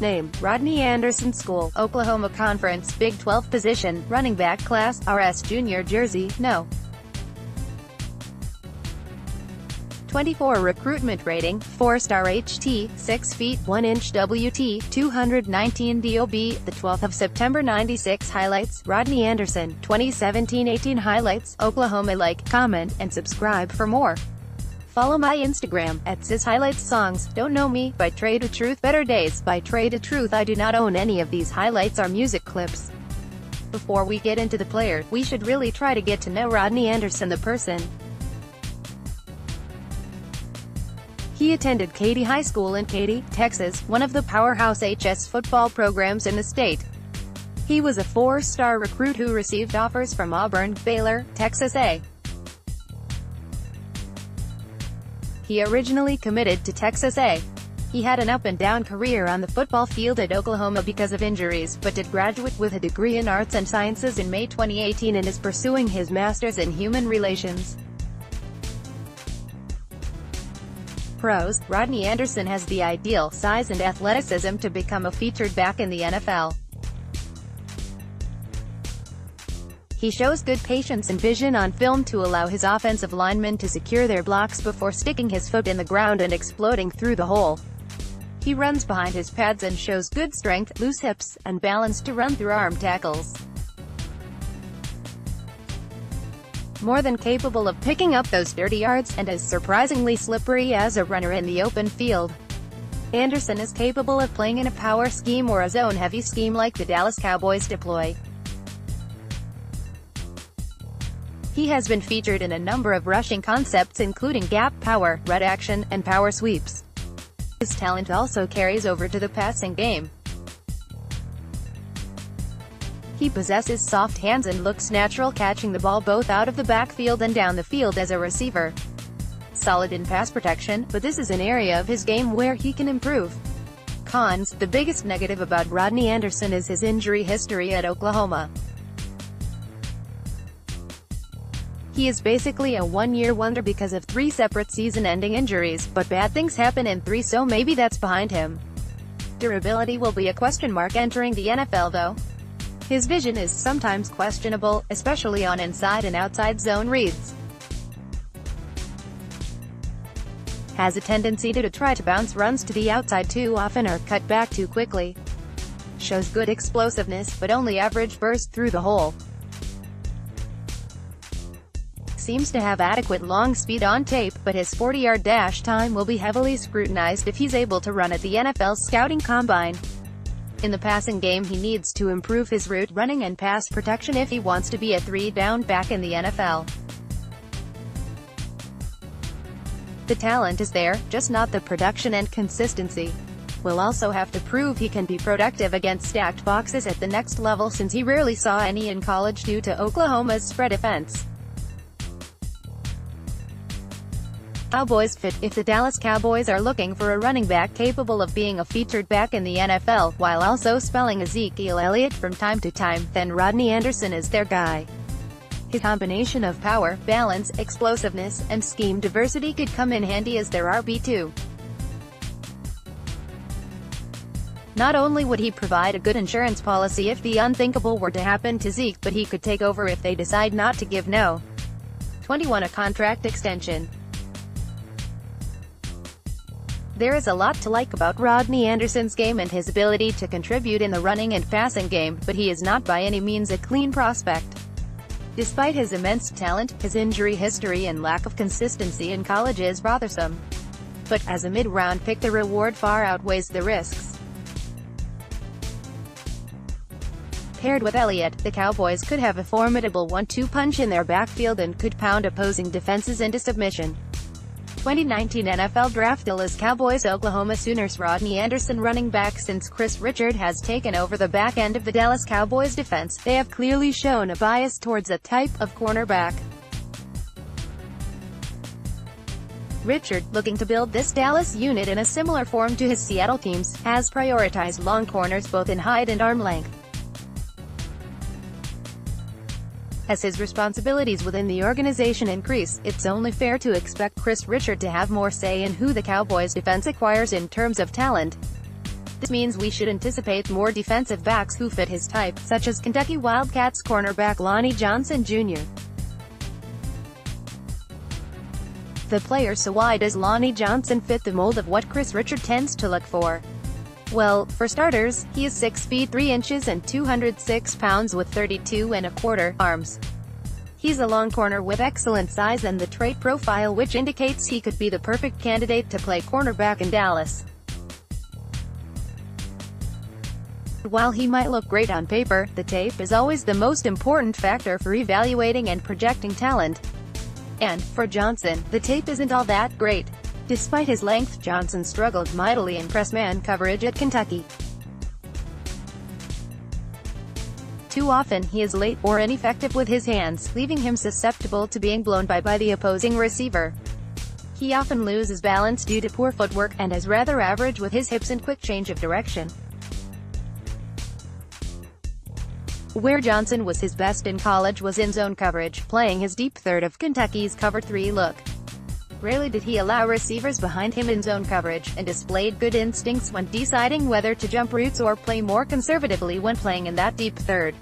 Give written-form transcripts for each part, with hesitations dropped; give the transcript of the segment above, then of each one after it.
Name: Rodney Anderson. School: Oklahoma. Conference: Big 12. Position: running back. Class: RS Junior. Jersey: No. 24. Recruitment rating: 4-star HT, 6 feet 1 inch WT, 219 DOB. The 12th of September 96. Highlights: Rodney Anderson, 2017-18 highlights. Oklahoma. Like, comment, and subscribe for more. Follow my Instagram, @SisHighlightsSongs. Don't Know Me, by Trade of Truth. Better Days, by Trade of Truth. I do not own any of these highlights or music clips. Before we get into the player, we should really try to get to know Rodney Anderson the person. He attended Katy High School in Katy, Texas, one of the powerhouse HS football programs in the state. He was a 4-star recruit who received offers from Auburn, Baylor, Texas A. He originally committed to Texas A. He had an up-and-down career on the football field at Oklahoma because of injuries, but did graduate with a degree in Arts and Sciences in May 2018 and is pursuing his master's in Human Relations. Pros: Rodney Anderson has the ideal size and athleticism to become a featured back in the NFL. He shows good patience and vision on film to allow his offensive linemen to secure their blocks before sticking his foot in the ground and exploding through the hole. He runs behind his pads and shows good strength, loose hips, and balance to run through arm tackles. More than capable of picking up those dirty yards, and is surprisingly slippery as a runner in the open field. Anderson is capable of playing in a power scheme or a zone-heavy scheme like the Dallas Cowboys deploy. He has been featured in a number of rushing concepts including gap, power, red action, and power sweeps. His talent also carries over to the passing game. He possesses soft hands and looks natural catching the ball both out of the backfield and down the field as a receiver. Solid in pass protection, but this is an area of his game where he can improve. Cons: the biggest negative about Rodney Anderson is his injury history at Oklahoma. He is basically a one-year wonder because of 3 separate season-ending injuries, but bad things happen in 3, so maybe that's behind him. Durability will be a question mark entering the NFL though. His vision is sometimes questionable, especially on inside and outside zone reads. Has a tendency to try to bounce runs to the outside too often or cut back too quickly. Shows good explosiveness, but only average burst through the hole. Seems to have adequate long speed on tape, but his 40-yard dash time will be heavily scrutinized if he's able to run at the NFL's scouting combine. In the passing game he needs to improve his route running and pass protection if he wants to be a 3-down back in the NFL. The talent is there, just not the production and consistency. Will also have to prove he can be productive against stacked boxes at the next level since he rarely saw any in college due to Oklahoma's spread offense. Cowboys fit: if the Dallas Cowboys are looking for a running back capable of being a featured back in the NFL, while also spelling Ezekiel Elliott from time to time, then Rodney Anderson is their guy. His combination of power, balance, explosiveness, and scheme diversity could come in handy as their RB2. Not only would he provide a good insurance policy if the unthinkable were to happen to Zeke, but he could take over if they decide not to give No. 21 a contract extension. There is a lot to like about Rodney Anderson's game and his ability to contribute in the running and passing game, but he is not by any means a clean prospect. Despite his immense talent, his injury history and lack of consistency in college is bothersome. But, as a mid-round pick, the reward far outweighs the risks. Paired with Elliott, the Cowboys could have a formidable 1-2 punch in their backfield and could pound opposing defenses into submission. 2019 NFL Draft: Dallas Cowboys Oklahoma Sooners. Rodney Anderson running back. Since Chris Richard has taken over the back end of the Dallas Cowboys defense, they have clearly shown a bias towards a type of cornerback. Richard, looking to build this Dallas unit in a similar form to his Seattle teams, has prioritized long corners both in height and arm length. As his responsibilities within the organization increase, it's only fair to expect Chris Richard to have more say in who the Cowboys defense acquires in terms of talent. This means we should anticipate more defensive backs who fit his type, such as Kentucky Wildcats cornerback Lonnie Johnson Jr. The player. So why does Lonnie Johnson fit the mold of what Chris Richard tends to look for? Well, for starters, he is 6 feet 3 inches and 206 pounds with 32¼ arms. He's a long corner with excellent size and the trait profile which indicates he could be the perfect candidate to play cornerback in Dallas. While he might look great on paper, the tape is always the most important factor for evaluating and projecting talent. And, for Johnson, the tape isn't all that great. Despite his length, Johnson struggled mightily in press man coverage at Kentucky. Too often he is late or ineffective with his hands, leaving him susceptible to being blown by the opposing receiver. He often loses balance due to poor footwork, and is rather average with his hips and quick change of direction. Where Johnson was his best in college was in zone coverage, playing his deep third of Kentucky's cover 3 look. Rarely did he allow receivers behind him in zone coverage, and displayed good instincts when deciding whether to jump routes or play more conservatively when playing in that deep third.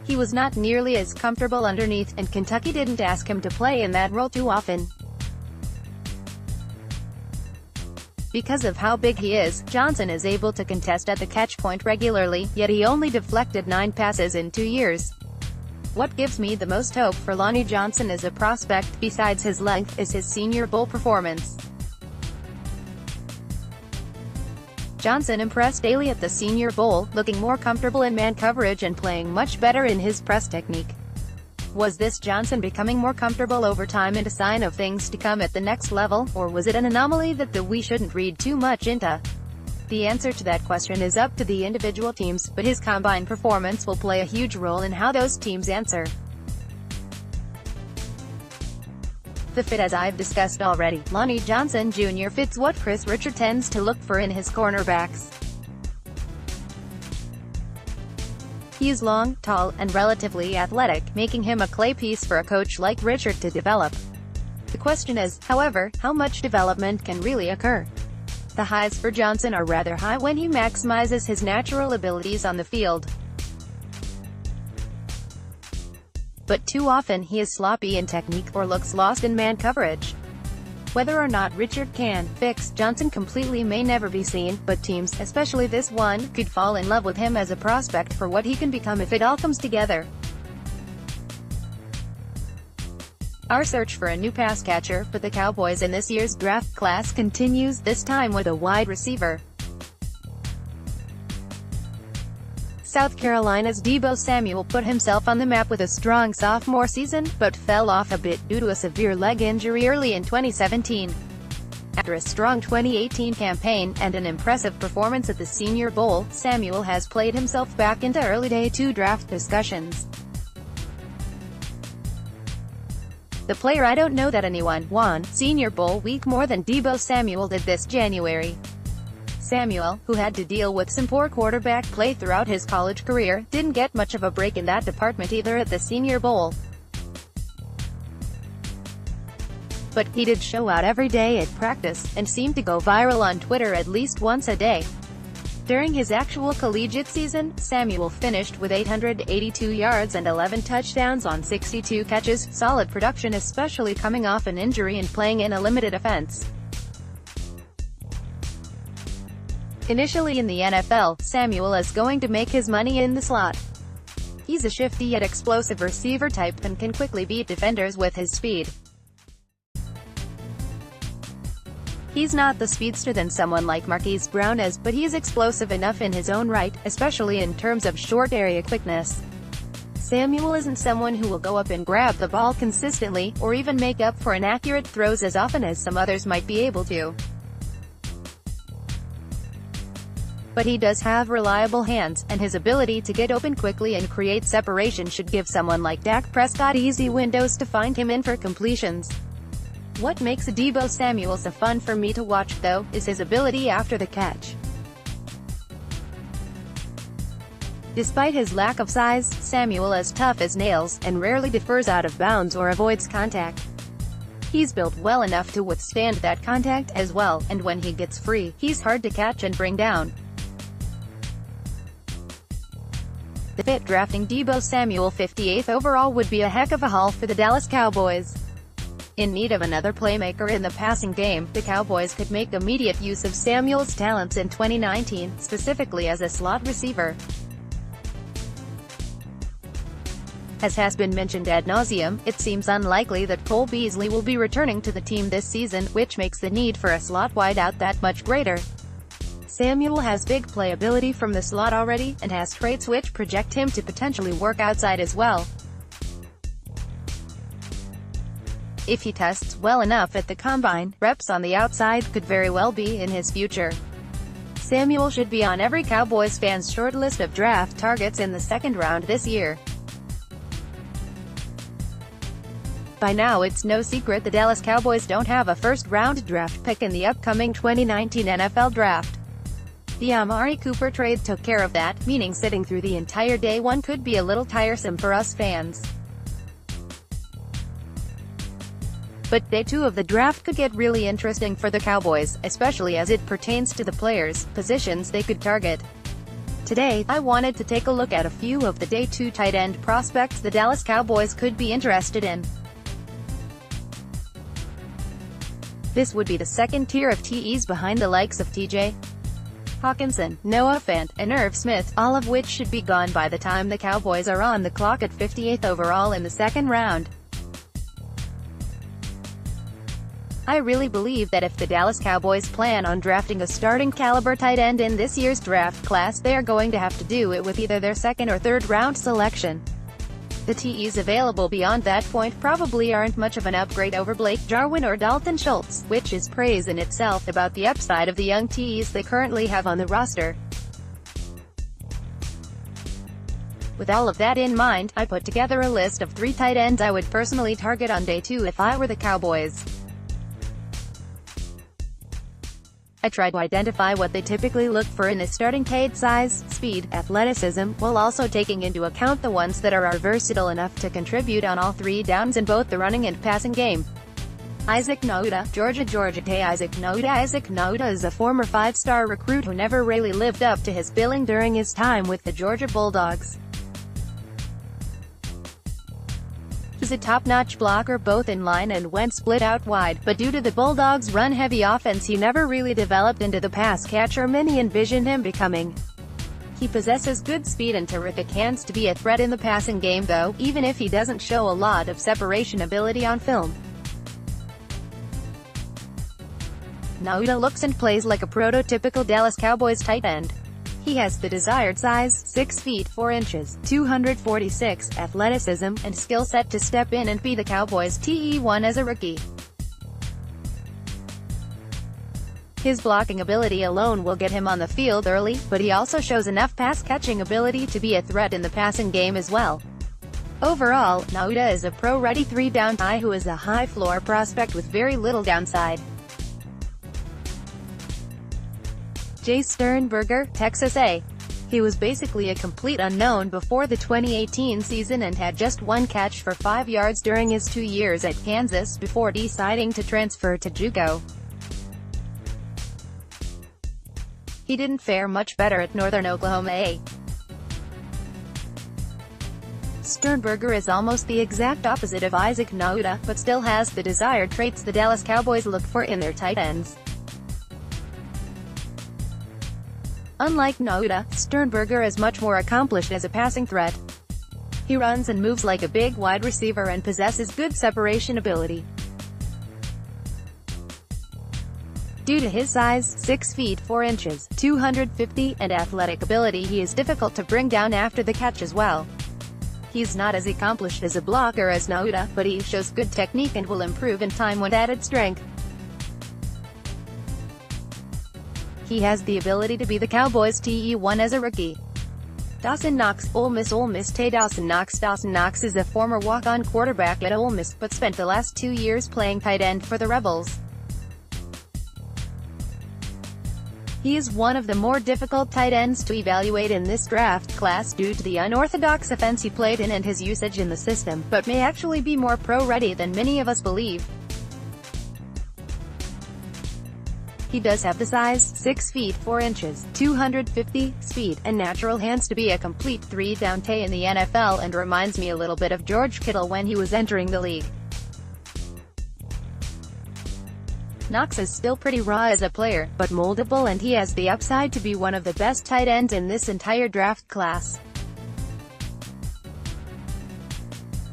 He was not nearly as comfortable underneath, and Kentucky didn't ask him to play in that role too often. Because of how big he is, Johnson is able to contest at the catch point regularly, yet he only deflected 9 passes in 2 years. What gives me the most hope for Lonnie Johnson as a prospect, besides his length, is his Senior Bowl performance. Johnson impressed daily at the Senior Bowl, looking more comfortable in man coverage and playing much better in his press technique. Was this Johnson becoming more comfortable over time and a sign of things to come at the next level, or was it an anomaly that we shouldn't read too much into? The answer to that question is up to the individual teams, but his combine performance will play a huge role in how those teams answer. The fit, as I've discussed already, Lonnie Johnson Jr. fits what Chris Richard tends to look for in his cornerbacks. He is long, tall, and relatively athletic, making him a clay piece for a coach like Richard to develop. The question is, however, how much development can really occur? The highs for Johnson are rather high when he maximizes his natural abilities on the field. But too often he is sloppy in technique or looks lost in man coverage. Whether or not Richard can fix Johnson completely may never be seen, but teams, especially this one, could fall in love with him as a prospect for what he can become if it all comes together. Our search for a new pass catcher for the Cowboys in this year's draft class continues, this time with a wide receiver. South Carolina's Deebo Samuel put himself on the map with a strong sophomore season, but fell off a bit due to a severe leg injury early in 2017. After a strong 2018 campaign, and an impressive performance at the Senior Bowl, Samuel has played himself back into early day 2 draft discussions. The player I don't know that anyone won Senior Bowl week more than Deebo Samuel did this January. Samuel, who had to deal with some poor quarterback play throughout his college career, didn't get much of a break in that department either at the Senior Bowl. But he did show out every day at practice, and seemed to go viral on Twitter at least once a day. During his actual collegiate season, Samuel finished with 882 yards and 11 touchdowns on 62 catches, solid production especially coming off an injury and playing in a limited offense. Initially in the NFL, Samuel is going to make his money in the slot. He's a shifty yet explosive receiver type and can quickly beat defenders with his speed. He's not the speedster than someone like Marquise Brown is, but he is explosive enough in his own right, especially in terms of short area quickness. Samuel isn't someone who will go up and grab the ball consistently, or even make up for inaccurate throws as often as some others might be able to. But he does have reliable hands, and his ability to get open quickly and create separation should give someone like Dak Prescott easy windows to find him in for completions. What makes Deebo Samuel so fun for me to watch, though, is his ability after the catch. Despite his lack of size, Samuel is tough as nails, and rarely defers out of bounds or avoids contact. He's built well enough to withstand that contact as well, and when he gets free, he's hard to catch and bring down. The fit drafting Deebo Samuel 58th overall would be a heck of a haul for the Dallas Cowboys. In need of another playmaker in the passing game, the Cowboys could make immediate use of Samuel's talents in 2019, specifically as a slot receiver. As has been mentioned ad nauseum, it seems unlikely that Cole Beasley will be returning to the team this season, which makes the need for a slot wideout that much greater. Samuel has big playability from the slot already, and has traits which project him to potentially work outside as well. If he tests well enough at the combine, reps on the outside could very well be in his future. Samuel should be on every Cowboys fan's short list of draft targets in the second round this year. By now it's no secret the Dallas Cowboys don't have a first-round draft pick in the upcoming 2019 NFL Draft. The Amari Cooper trade took care of that, meaning sitting through the entire day one could be a little tiresome for us fans. But day 2 of the draft could get really interesting for the Cowboys, especially as it pertains to the players' positions they could target. Today, I wanted to take a look at a few of the day 2 tight end prospects the Dallas Cowboys could be interested in. This would be the second tier of TEs behind the likes of TJ Hawkinson, Noah Fant, and Irv Smith, all of which should be gone by the time the Cowboys are on the clock at 58th overall in the second round. I really believe that if the Dallas Cowboys plan on drafting a starting caliber tight end in this year's draft class, they are going to have to do it with either their second or third round selection. The TEs available beyond that point probably aren't much of an upgrade over Blake Jarwin or Dalton Schultz, which is praise in itself about the upside of the young TEs they currently have on the roster. With all of that in mind, I put together a list of 3 tight ends I would personally target on day 2 if I were the Cowboys. I tried to identify what they typically look for in a starting tight: size, speed, athleticism, while also taking into account the ones that are versatile enough to contribute on all 3 downs in both the running and passing game. Isaac Nauta, Georgia. Isaac Nauta is a former 5-star recruit who never really lived up to his billing during his time with the Georgia Bulldogs. He's a top-notch blocker both in line and when split out wide, but due to the Bulldogs' run-heavy offense he never really developed into the pass catcher many envisioned him becoming. He possesses good speed and terrific hands to be a threat in the passing game though, even if he doesn't show a lot of separation ability on film. Nauta looks and plays like a prototypical Dallas Cowboys tight end. He has the desired size, 6 feet 4 inches, 246, athleticism, and skill set to step in and be the Cowboys' TE1 as a rookie. His blocking ability alone will get him on the field early, but he also shows enough pass-catching ability to be a threat in the passing game as well. Overall, Nauta is a pro-ready 3-down guy who is a high-floor prospect with very little downside. Jace Sternberger, Texas A. He was basically a complete unknown before the 2018 season and had just 1 catch for 5 yards during his 2 years at Kansas before deciding to transfer to JUCO. He didn't fare much better at Northern Oklahoma A. Sternberger is almost the exact opposite of Isaac Nauta, but still has the desired traits the Dallas Cowboys look for in their tight ends. Unlike Nauta, Sternberger is much more accomplished as a passing threat. He runs and moves like a big wide receiver and possesses good separation ability. Due to his size, 6 feet 4 inches, 250, and athletic ability, he is difficult to bring down after the catch as well. He's not as accomplished as a blocker as Nauta, but he shows good technique and will improve in time with added strength. He has the ability to be the Cowboys' TE1 as a rookie. Dawson Knox, Ole Miss. Dawson Knox is a former walk-on quarterback at Ole Miss, but spent the last 2 years playing tight end for the Rebels. He is one of the more difficult tight ends to evaluate in this draft class due to the unorthodox offense he played in and his usage in the system, but may actually be more pro-ready than many of us believe. He does have the size, 6 feet 4 inches, 250, speed, and natural hands to be a complete three-down tay in the NFL, and reminds me a little bit of George Kittle when he was entering the league. Knox is still pretty raw as a player, but moldable, and he has the upside to be one of the best tight ends in this entire draft class.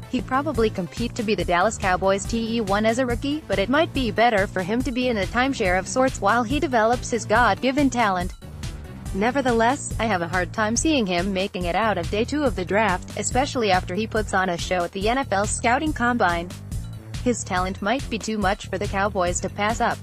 He'd probably compete to be the Dallas Cowboys TE1 as a rookie, but it might be better for him to be in a timeshare of sorts while he develops his God-given talent. Nevertheless, I have a hard time seeing him making it out of day 2 of the draft, especially after he puts on a show at the NFL Scouting Combine. His talent might be too much for the Cowboys to pass up.